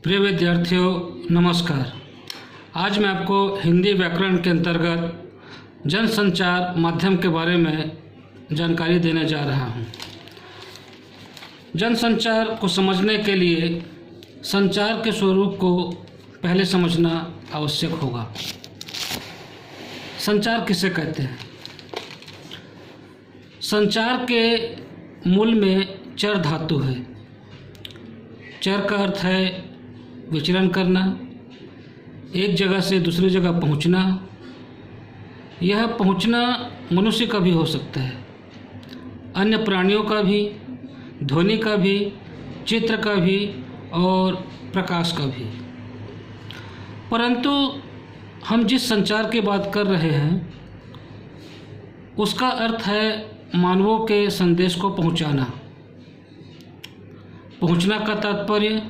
प्रिय विद्यार्थियों नमस्कार। आज मैं आपको हिंदी व्याकरण के अंतर्गत जनसंचार माध्यम के बारे में जानकारी देने जा रहा हूँ। जनसंचार को समझने के लिए संचार के स्वरूप को पहले समझना आवश्यक होगा। संचार किसे कहते हैं? संचार के मूल में चर धातु है। चर का अर्थ है विचरण करना, एक जगह से दूसरी जगह पहुंचना। यह पहुंचना मनुष्य का भी हो सकता है, अन्य प्राणियों का भी, ध्वनि का भी, चित्र का भी और प्रकाश का भी। परंतु हम जिस संचार की बात कर रहे हैं उसका अर्थ है मानवों के संदेश को पहुंचाना। पहुंचना का तात्पर्य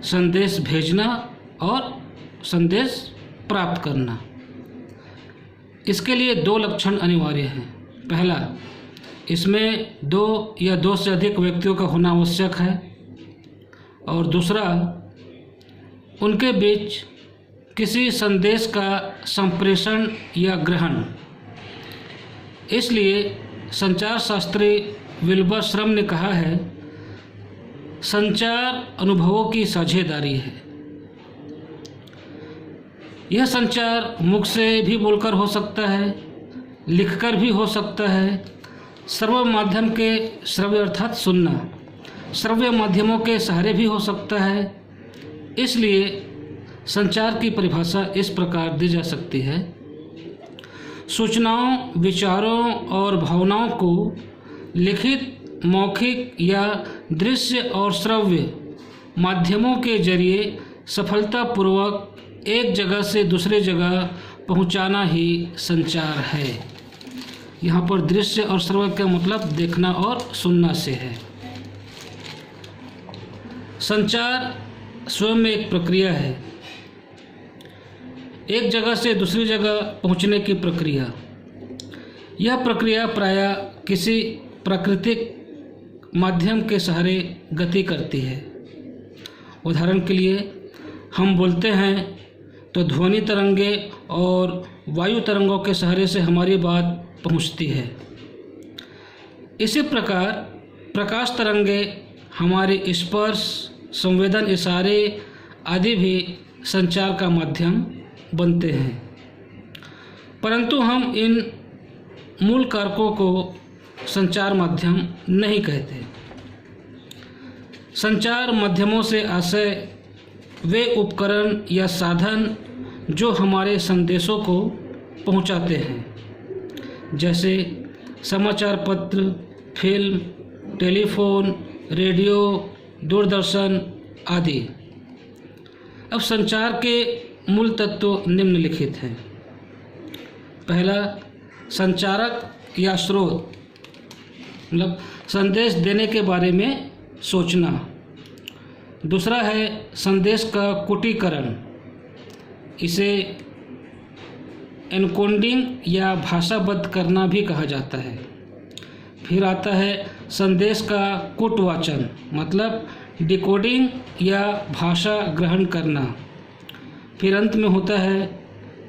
संदेश भेजना और संदेश प्राप्त करना। इसके लिए दो लक्षण अनिवार्य हैं। पहला, इसमें दो या दो से अधिक व्यक्तियों का होना आवश्यक है, और दूसरा, उनके बीच किसी संदेश का संप्रेषण या ग्रहण। इसलिए संचार शास्त्री विल्बर श्रम ने कहा है, संचार अनुभवों की साझेदारी है। यह संचार मुख से भी बोलकर हो सकता है, लिखकर भी हो सकता है, श्रव्य माध्यम के श्रव्य अर्थात सुनना, श्रव्य माध्यमों के सहारे भी हो सकता है। इसलिए संचार की परिभाषा इस प्रकार दी जा सकती है, सूचनाओं, विचारों और भावनाओं को लिखित, मौखिक या दृश्य और श्रव्य माध्यमों के जरिए सफलतापूर्वक एक जगह से दूसरी जगह पहुंचाना ही संचार है। यहाँ पर दृश्य और श्रव्य का मतलब देखना और सुनना से है। संचार स्वयं में एक प्रक्रिया है, एक जगह से दूसरी जगह पहुंचने की प्रक्रिया। यह प्रक्रिया प्रायः किसी प्राकृतिक माध्यम के सहारे गति करती है। उदाहरण के लिए हम बोलते हैं तो ध्वनि तरंगे और वायु तरंगों के सहारे से हमारी बात पहुंचती है। इसी प्रकार प्रकाश तरंगे हमारे स्पर्श, संवेदन, इशारे आदि भी संचार का माध्यम बनते हैं। परंतु हम इन मूल कारकों को संचार माध्यम नहीं कहते। संचार माध्यमों से आशय वे उपकरण या साधन जो हमारे संदेशों को पहुंचाते हैं, जैसे समाचार पत्र, फिल्म, टेलीफोन, रेडियो, दूरदर्शन आदि। अब संचार के मूल तत्व निम्नलिखित हैं। पहला, संचारक या स्रोत, मतलब संदेश देने के बारे में सोचना। दूसरा है संदेश का कुटीकरण, इसे एनकोडिंग या भाषाबद्ध करना भी कहा जाता है। फिर आता है संदेश का कूटवाचन, मतलब डिकोडिंग या भाषा ग्रहण करना। फिर अंत में होता है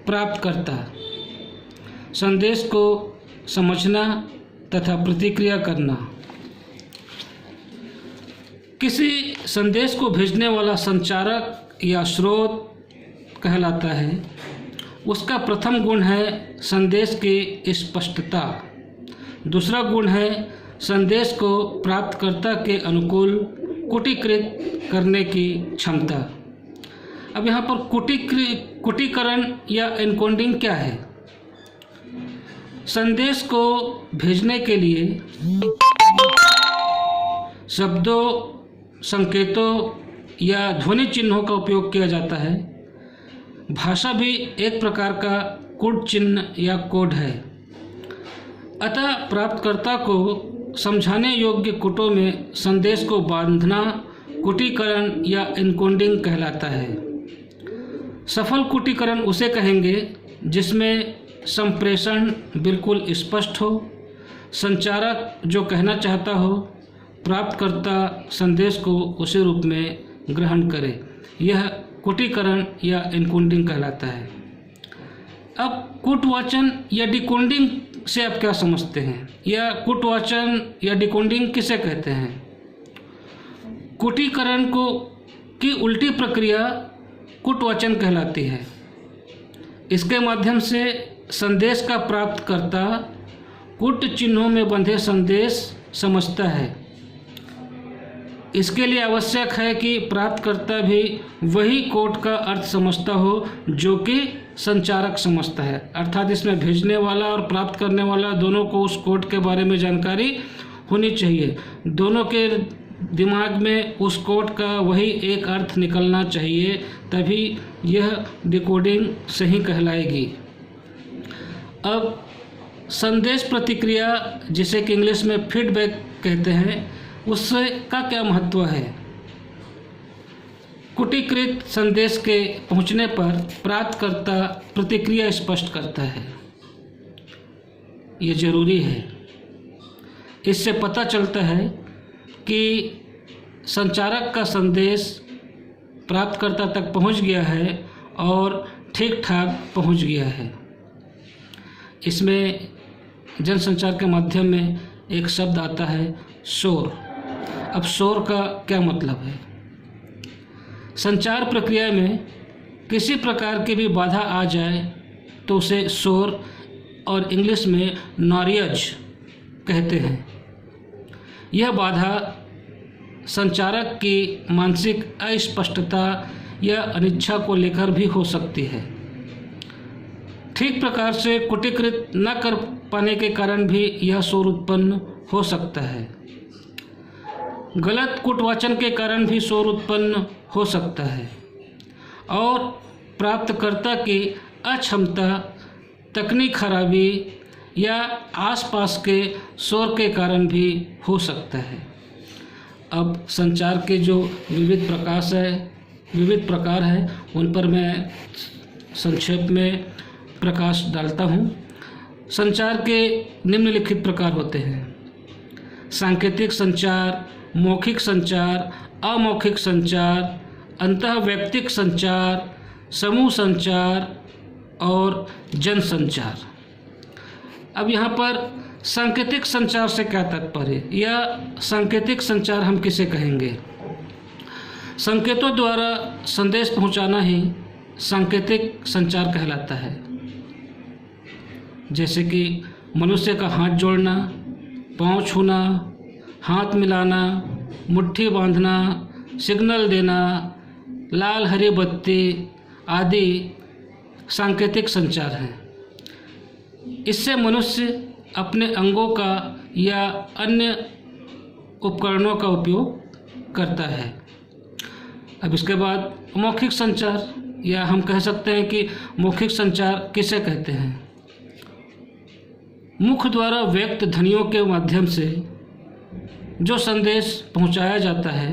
प्राप्तकर्ता, संदेश को समझना तथा प्रतिक्रिया करना। किसी संदेश को भेजने वाला संचारक या स्रोत कहलाता है। उसका प्रथम गुण है संदेश की स्पष्टता। दूसरा गुण है संदेश को प्राप्तकर्ता के अनुकूल कूटीकृत करने की क्षमता। अब यहाँ पर कूटीकरण या एनकोडिंग क्या है? संदेश को भेजने के लिए शब्दों, संकेतों या ध्वनि चिन्हों का उपयोग किया जाता है। भाषा भी एक प्रकार का कूट चिन्ह या कोड है। अतः प्राप्तकर्ता को समझाने योग्य कूटों में संदेश को बांधना कूटीकरण या एनकोडिंग कहलाता है। सफल कूटीकरण उसे कहेंगे जिसमें संप्रेषण बिल्कुल स्पष्ट हो, संचारक जो कहना चाहता हो, प्राप्तकर्ता संदेश को उसी रूप में ग्रहण करे। यह कुटीकरण या इनकोडिंग कहलाता है। अब कूटवाचन या डिकोडिंग से आप क्या समझते हैं, या कूटवाचन या डिकोडिंग किसे कहते हैं? कूटीकरण की उल्टी प्रक्रिया कूटवाचन कहलाती है। इसके माध्यम से संदेश का प्राप्तकर्ता कूट चिन्हों में बंधे संदेश समझता है। इसके लिए आवश्यक है कि प्राप्तकर्ता भी वही कोड का अर्थ समझता हो जो कि संचारक समझता है, अर्थात इसमें भेजने वाला और प्राप्त करने वाला दोनों को उस कोड के बारे में जानकारी होनी चाहिए। दोनों के दिमाग में उस कोड का वही एक अर्थ निकलना चाहिए, तभी यह डिकोडिंग सही कहलाएगी। अब संदेश प्रतिक्रिया, जिसे कि इंग्लिश में फीडबैक कहते हैं, उससे का क्या महत्व है? कूटीकृत संदेश के पहुंचने पर प्राप्तकर्ता प्रतिक्रिया स्पष्ट करता है। ये जरूरी है। इससे पता चलता है कि संचारक का संदेश प्राप्तकर्ता तक पहुंच गया है और ठीक ठाक पहुंच गया है। इसमें जनसंचार के माध्यम में एक शब्द आता है शोर। अब शोर का क्या मतलब है? संचार प्रक्रिया में किसी प्रकार की भी बाधा आ जाए तो उसे शोर और इंग्लिश में नॉइज कहते हैं। यह बाधा संचारक की मानसिक अस्पष्टता या अनिच्छा को लेकर भी हो सकती है। ठीक प्रकार से कूटीकृत न कर पाने के कारण भी यह शोर उत्पन्न हो सकता है। गलत कूटवाचन के कारण भी शोर उत्पन्न हो सकता है और प्राप्तकर्ता की अक्षमता, तकनीक खराबी या आसपास के शोर के कारण भी हो सकता है। अब संचार के जो विविध प्रकार है उन पर मैं संक्षेप में प्रकाश डालता हूँ। संचार के निम्नलिखित प्रकार होते हैं: सांकेतिक संचार, मौखिक संचार, अमौखिक संचार, अंतःवैयक्तिक संचार, समूह संचार और जनसंचार। अब यहाँ पर सांकेतिक संचार से क्या तात्पर्य, या सांकेतिक संचार हम किसे कहेंगे? संकेतों द्वारा संदेश पहुँचाना ही सांकेतिक संचार कहलाता है। जैसे कि मनुष्य का हाथ जोड़ना, पाँव छूना, हाथ मिलाना, मुट्ठी बांधना, सिग्नल देना, लाल हरी बत्ती आदि सांकेतिक संचार है। इससे मनुष्य अपने अंगों का या अन्य उपकरणों का उपयोग करता है। अब इसके बाद मौखिक संचार, या हम कह सकते हैं कि मौखिक संचार किसे कहते हैं? मुख द्वारा व्यक्त ध्वनियों के माध्यम से जो संदेश पहुंचाया जाता है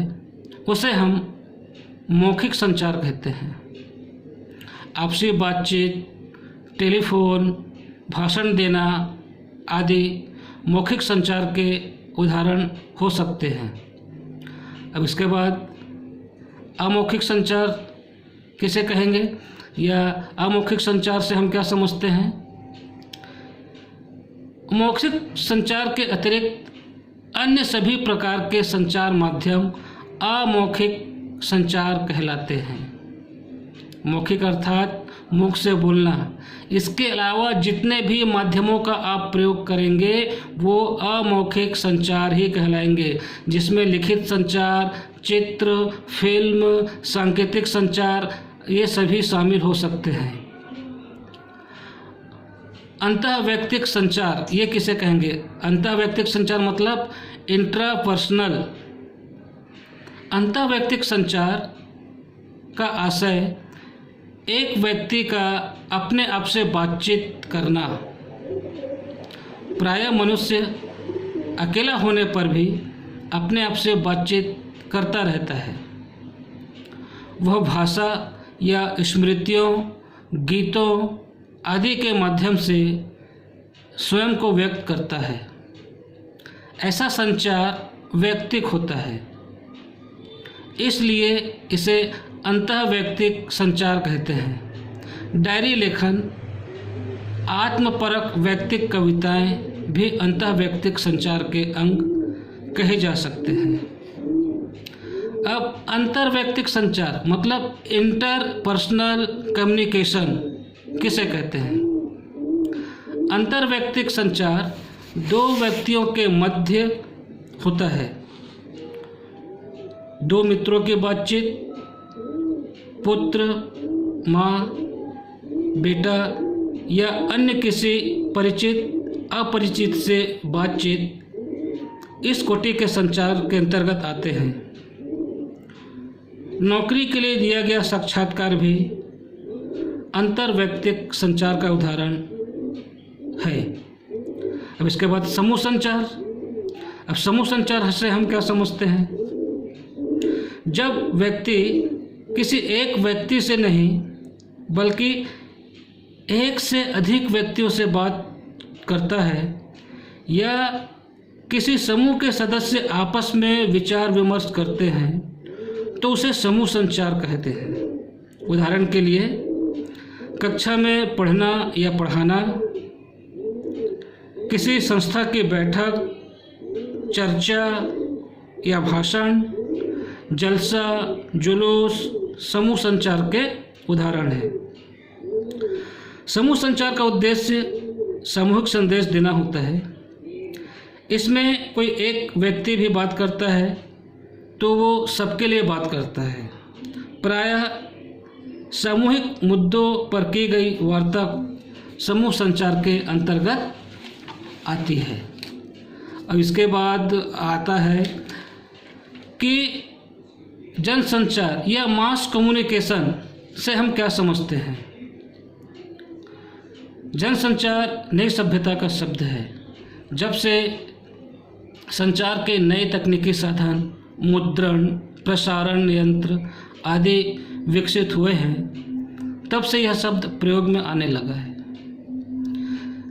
उसे हम मौखिक संचार कहते हैं। आपसी बातचीत, टेलीफोन, भाषण देना आदि मौखिक संचार के उदाहरण हो सकते हैं। अब इसके बाद अमौखिक संचार किसे कहेंगे, या अमौखिक संचार से हम क्या समझते हैं? मौखिक संचार के अतिरिक्त अन्य सभी प्रकार के संचार माध्यम अमौखिक संचार कहलाते हैं। मौखिक अर्थात मुख से बोलना। इसके अलावा जितने भी माध्यमों का आप प्रयोग करेंगे वो अमौखिक संचार ही कहलाएंगे, जिसमें लिखित संचार, चित्र, फिल्म, सांकेतिक संचार ये सभी शामिल हो सकते हैं। अंतःवैयक्तिक संचार ये किसे कहेंगे? अंतःवैयक्तिक संचार मतलब इंट्रापर्सनल। अंतःवैयक्तिक संचार का आशय एक व्यक्ति का अपने आप से बातचीत करना। प्रायः मनुष्य अकेला होने पर भी अपने आप से बातचीत करता रहता है। वह भाषा या स्मृतियों, गीतों आदि के माध्यम से स्वयं को व्यक्त करता है। ऐसा संचार वैयक्तिक होता है। इसलिए इसे अंतःवैयक्तिक संचार कहते हैं। डायरी लेखन, आत्मपरक वैयक्तिक कविताएं भी अंतःवैयक्तिक संचार के अंग कहे जा सकते हैं। अब अंतर्वैयक्तिक संचार मतलब इंटरपर्सनल कम्युनिकेशन किसे कहते हैं? अंतर्वैयक्तिक संचार दो व्यक्तियों के मध्य होता है। दो मित्रों की बातचीत, पुत्र, माँ, बेटा या अन्य किसी परिचित अपरिचित से बातचीत इस कोटि के संचार के अंतर्गत आते हैं। नौकरी के लिए दिया गया साक्षात्कार भी अंतर्वैयक्तिक संचार का उदाहरण है। अब इसके बाद समूह संचार। अब समूह संचार से हम क्या समझते हैं? जब व्यक्ति किसी एक व्यक्ति से नहीं बल्कि एक से अधिक व्यक्तियों से बात करता है या किसी समूह के सदस्य आपस में विचार विमर्श करते हैं तो उसे समूह संचार कहते हैं। उदाहरण के लिए कक्षा में पढ़ना या पढ़ाना, किसी संस्था की बैठक, चर्चा या भाषण, जलसा, जुलूस समूह संचार के उदाहरण हैं। समूह संचार का उद्देश्य सामूहिक संदेश देना होता है। इसमें कोई एक व्यक्ति भी बात करता है तो वो सबके लिए बात करता है। प्रायः सामूहिक मुद्दों पर की गई वार्ता समूह संचार के अंतर्गत आती है। अब इसके बाद आता है कि जनसंचार या मास कम्युनिकेशन से हम क्या समझते हैं। जनसंचार नई सभ्यता का शब्द है। जब से संचार के नए तकनीकी साधन, मुद्रण, प्रसारण यंत्र आदि विकसित हुए हैं, तब से यह शब्द प्रयोग में आने लगा है।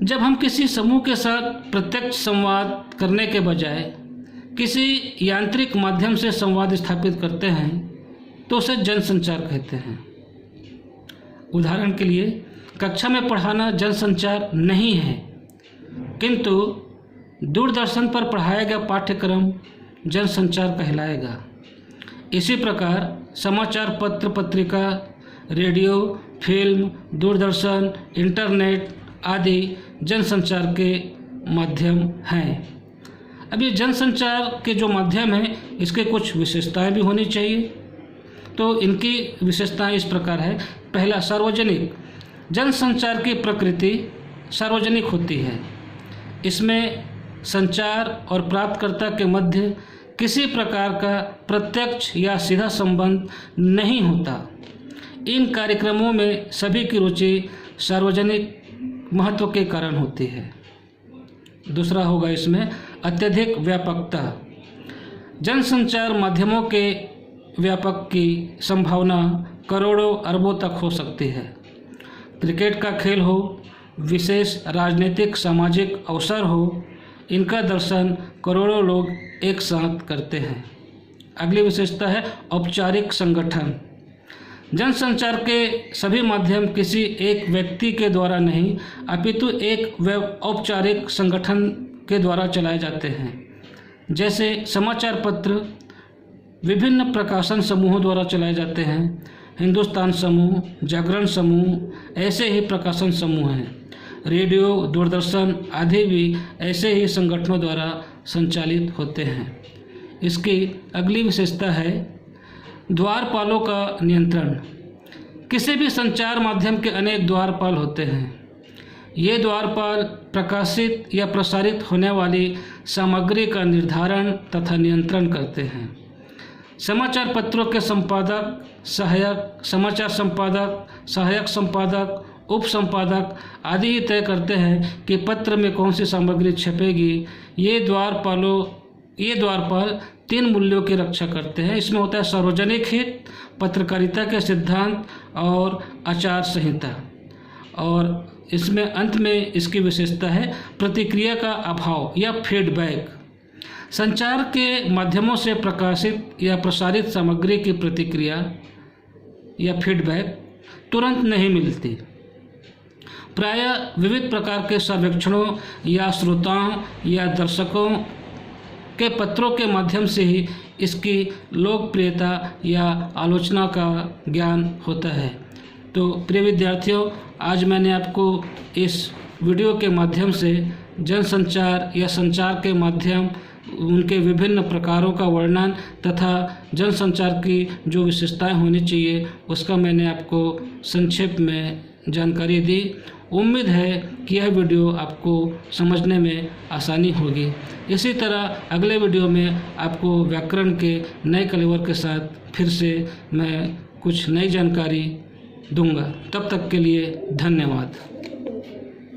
जब हम किसी समूह के साथ प्रत्यक्ष संवाद करने के बजाय किसी यांत्रिक माध्यम से संवाद स्थापित करते हैं तो उसे जनसंचार कहते हैं। उदाहरण के लिए कक्षा में पढ़ाना जनसंचार नहीं है, किंतु दूरदर्शन पर पढ़ाया गया पाठ्यक्रम जनसंचार कहलाएगा। इसी प्रकार समाचार पत्र, पत्रिका, रेडियो, फिल्म, दूरदर्शन, इंटरनेट आदि जनसंचार के माध्यम हैं। अब ये जनसंचार के जो माध्यम हैं इसके कुछ विशेषताएं भी होनी चाहिए। तो इनकी विशेषताएं इस प्रकार है। पहला, सार्वजनिक। जनसंचार की प्रकृति सार्वजनिक होती है। इसमें संचार और प्राप्तकर्ता के मध्य किसी प्रकार का प्रत्यक्ष या सीधा संबंध नहीं होता। इन कार्यक्रमों में सभी की रुचि सार्वजनिक महत्व के कारण होती है। दूसरा होगा इसमें अत्यधिक व्यापकता। जनसंचार माध्यमों के व्यापक की संभावना करोड़ों अरबों तक हो सकती है। क्रिकेट का खेल हो, विशेष राजनीतिक सामाजिक अवसर हो, इनका दर्शन करोड़ों लोग एक साथ करते हैं। अगली विशेषता है औपचारिक संगठन। जनसंचार के सभी माध्यम किसी एक व्यक्ति के द्वारा नहीं अपितु एक औपचारिक संगठन के द्वारा चलाए जाते हैं। जैसे समाचार पत्र विभिन्न प्रकाशन समूहों द्वारा चलाए जाते हैं। हिंदुस्तान समूह, जागरण समूह ऐसे ही प्रकाशन समूह हैं। रेडियो, दूरदर्शन आदि भी ऐसे ही संगठनों द्वारा संचालित होते हैं। इसकी अगली विशेषता है द्वारपालों का नियंत्रण। किसी भी संचार माध्यम के अनेक द्वारपाल होते हैं। ये द्वारपाल प्रकाशित या प्रसारित होने वाली सामग्री का निर्धारण तथा नियंत्रण करते हैं। समाचार पत्रों के संपादक, सहायक समाचार संपादक, सहायक संपादक, उप संपादक आदि ही तय करते हैं कि पत्र में कौन सी सामग्री छपेगी। ये द्वारपाल 3 मूल्यों की रक्षा करते हैं। इसमें होता है सार्वजनिक हित, पत्रकारिता के सिद्धांत और आचार संहिता। और इसमें अंत में इसकी विशेषता है प्रतिक्रिया का अभाव या फीडबैक। संचार के माध्यमों से प्रकाशित या प्रसारित सामग्री की प्रतिक्रिया या फीडबैक तुरंत नहीं मिलती। प्रायः विविध प्रकार के सर्वेक्षणों या श्रोताओं या दर्शकों के पत्रों के माध्यम से ही इसकी लोकप्रियता या आलोचना का ज्ञान होता है। तो प्रिय विद्यार्थियों, आज मैंने आपको इस वीडियो के माध्यम से जनसंचार या संचार के माध्यम, उनके विभिन्न प्रकारों का वर्णन तथा जनसंचार की जो विशेषताएं होनी चाहिए उसका मैंने आपको संक्षेप में जानकारी दी। उम्मीद है कि यह वीडियो आपको समझने में आसानी होगी। इसी तरह अगले वीडियो में आपको व्याकरण के नए कलेवर के साथ फिर से मैं कुछ नई जानकारी दूंगा। तब तक के लिए धन्यवाद।